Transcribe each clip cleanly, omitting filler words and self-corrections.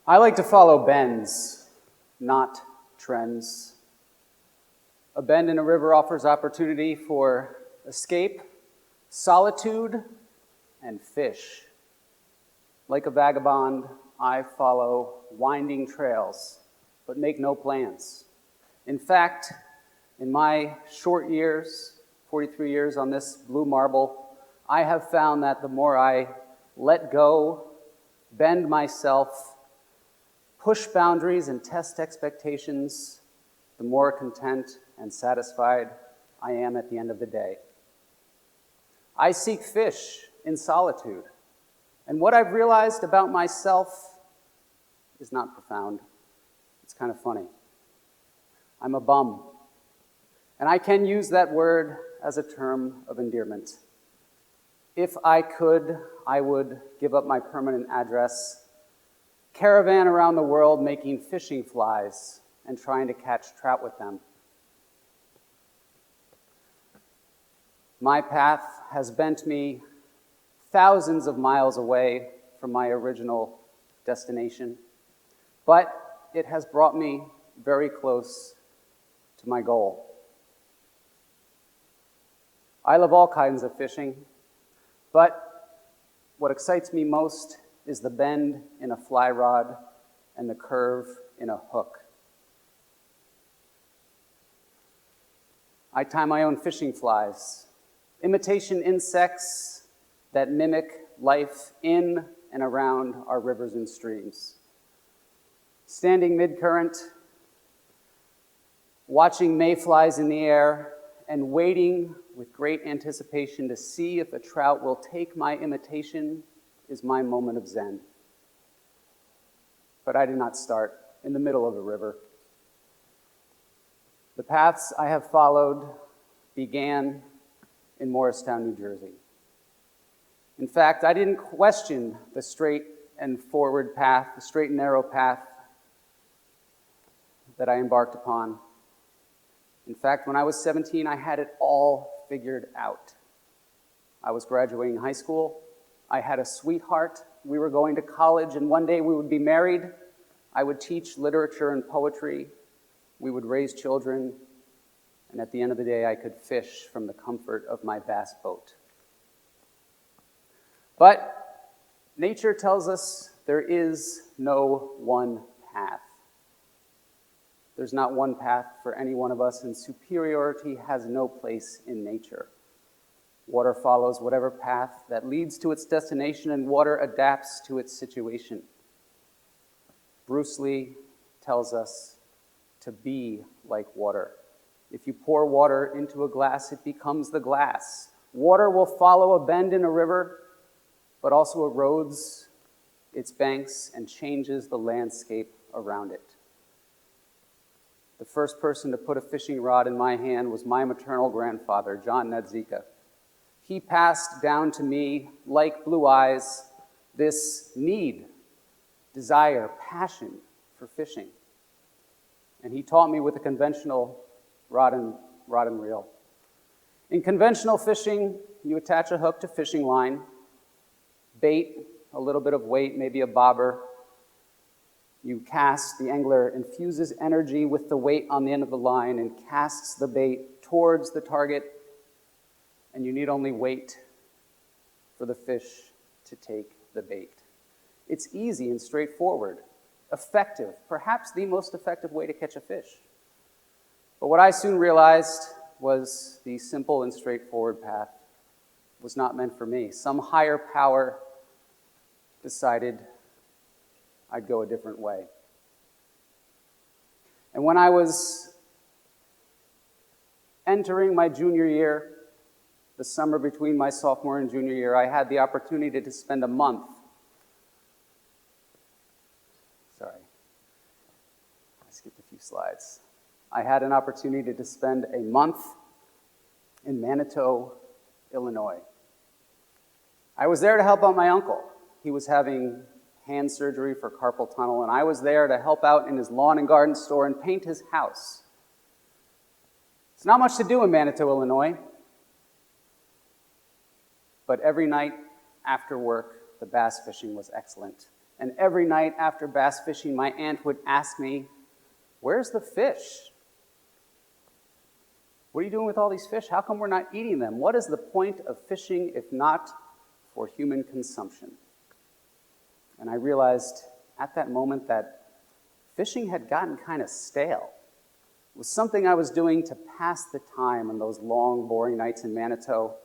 I like to follow bends, not trends. A bend in a river offers opportunity for escape, solitude, and fish. Like a vagabond, I follow winding trails, but make no plans. In fact, in my short years, 43 years on this blue marble, I have found that the more I let go, bend myself, push boundaries, and test expectations, the more content and satisfied I am at the end of the day. I seek fish in solitude, and what I've realized about myself is not profound. It's kind of funny. I'm a bum, and I can use that word as a term of endearment. If I could, I would give up my permanent address, caravan around the world making fishing flies and trying to catch trout with them. My path has bent me thousands of miles away from my original destination, but it has brought me very close to my goal. I love all kinds of fishing, but what excites me most is the bend in a fly rod and the curve in a hook. I tie my own fishing flies, imitation insects that mimic life in and around our rivers and streams. Standing mid-current, watching mayflies in the air, and waiting with great anticipation to see if a trout will take my imitation is my moment of zen. But I did not start in the middle of a river. The paths I have followed began in Morristown, New Jersey. In fact, I didn't question the straight and forward path, the straight and narrow path that I embarked upon. In fact, when I was 17, I had it all figured out. I was graduating high school. I had a sweetheart. We were going to college, and one day we would be married. I would teach literature and poetry. We would raise children. And at the end of the day, I could fish from the comfort of my bass boat. But nature tells us there is no one path. There's not one path for any one of us, and superiority has no place in nature. Water follows whatever path that leads to its destination, and water adapts to its situation. Bruce Lee tells us to be like water. If you pour water into a glass, it becomes the glass. Water will follow a bend in a river, but also erodes its banks and changes the landscape around it. The first person to put a fishing rod in my hand was my maternal grandfather, John Nadzika. He passed down to me, like Blue Eyes, this need, desire, passion for fishing. And he taught me with a conventional rod and reel. In conventional fishing, you attach a hook to fishing line, bait, a little bit of weight, maybe a bobber. You cast, the angler infuses energy with the weight on the end of the line and casts the bait towards the target, and you need only wait for the fish to take the bait. It's easy and straightforward, effective, perhaps the most effective way to catch a fish. But what I soon realized was the simple and straightforward path was not meant for me. Some higher power decided I'd go a different way. And when I was entering my junior year, the summer between my sophomore and junior year, I had the opportunity to spend a month. I skipped a few slides. I had an opportunity to spend a month in Manito, Illinois. I was there to help out my uncle. He was having hand surgery for carpal tunnel, and I was there to help out in his lawn and garden store and paint his house. It's not much to do in Manito, Illinois, but every night after work, the bass fishing was excellent. And every night after bass fishing, my aunt would ask me, "Where's the fish? What are you doing with all these fish? How come we're not eating them? What is the point of fishing if not for human consumption?" And I realized at that moment that fishing had gotten kind of stale. It was something I was doing to pass the time on those long, boring nights in Manito.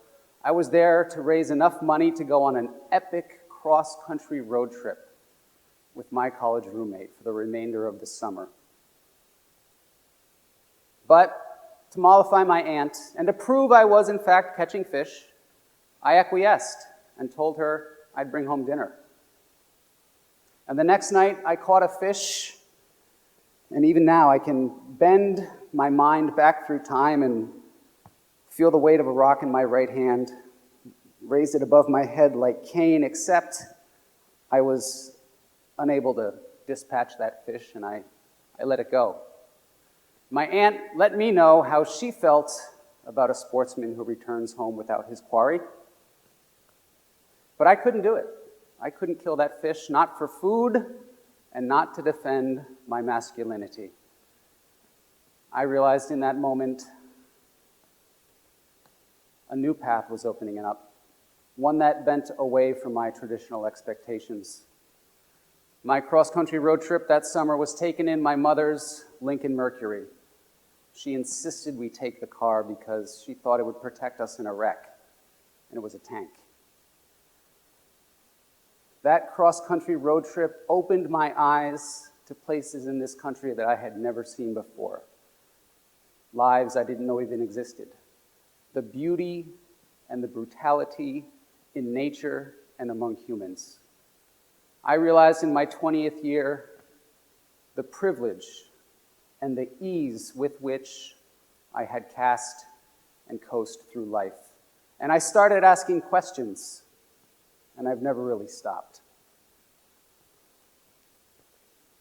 I was there to raise enough money to go on an epic cross-country road trip with my college roommate for the remainder of the summer. But to mollify my aunt and to prove I was in fact catching fish, I acquiesced and told her I'd bring home dinner. And the next night I caught a fish, and even now I can bend my mind back through time and feel the weight of a rock in my right hand, raise it above my head like Cain, except I was unable to dispatch that fish, and I let it go. My aunt let me know how she felt about a sportsman who returns home without his quarry. But I couldn't do it. I couldn't kill that fish, not for food and not to defend my masculinity. I realized in that moment a new path was opening up, one that bent away from my traditional expectations. My cross-country road trip that summer was taken in my mother's Lincoln Mercury. She insisted we take the car because she thought it would protect us in a wreck, and it was a tank. That cross-country road trip opened my eyes to places in this country that I had never seen before, lives I didn't know even existed, the beauty and the brutality in nature and among humans. I realized in my 20th year the privilege and the ease with which I had cast and coasted through life. And I started asking questions, and I've never really stopped.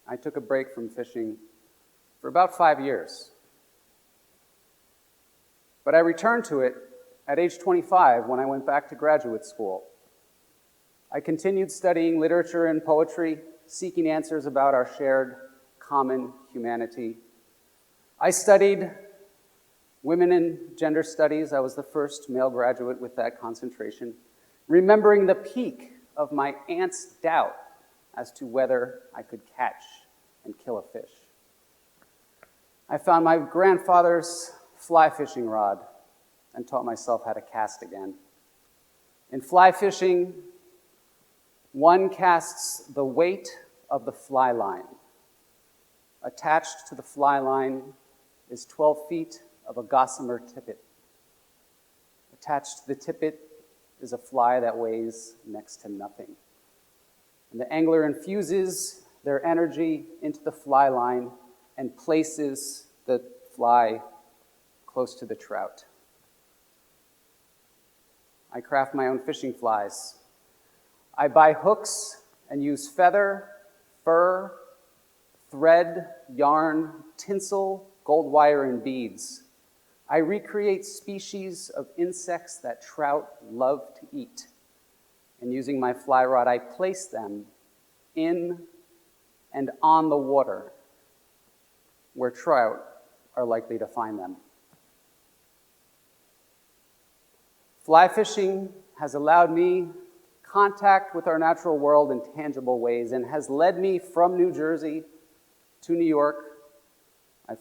I took a break from fishing for about 5 years. But I returned to it at age 25 when I went back to graduate school. I continued studying literature and poetry, seeking answers about our shared common humanity. I studied women and gender studies. I was the first male graduate with that concentration, remembering the peak of my aunt's doubt as to whether I could catch and kill a fish. I found my grandfather's fly fishing rod and taught myself how to cast again. In fly fishing, one casts the weight of the fly line. Attached to the fly line is 12 feet of a gossamer tippet. Attached to the tippet is a fly that weighs next to nothing. And the angler infuses their energy into the fly line and places the fly close to the trout. I craft my own fishing flies. I buy hooks and use feather, fur, thread, yarn, tinsel, gold wire, and beads. I recreate species of insects that trout love to eat. And using my fly rod, I place them in and on the water where trout are likely to find them. Fly fishing has allowed me contact with our natural world in tangible ways and has led me from New Jersey to New York. I've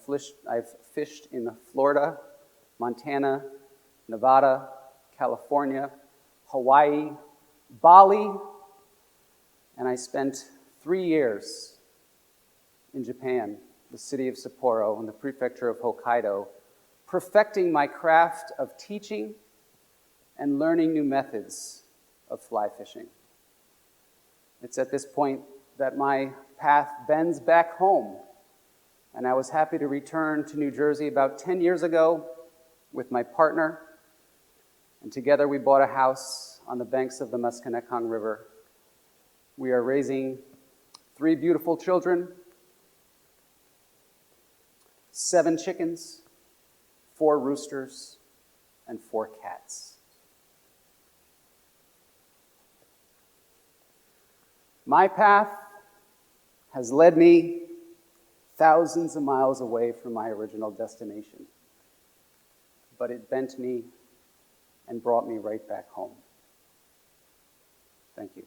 fished in Florida, Montana, Nevada, California, Hawaii, Bali, and I spent 3 years in Japan, the city of Sapporo, in the prefecture of Hokkaido, perfecting my craft of teaching and learning new methods of fly fishing. It's at this point that my path bends back home, and I was happy to return to New Jersey about 10 years ago with my partner, and together we bought a house on the banks of the Musconetcong River. We are raising 3 beautiful children, 7 chickens, 4 roosters, and 4 cats. My path has led me thousands of miles away from my original destination, but it bent me and brought me right back home. Thank you.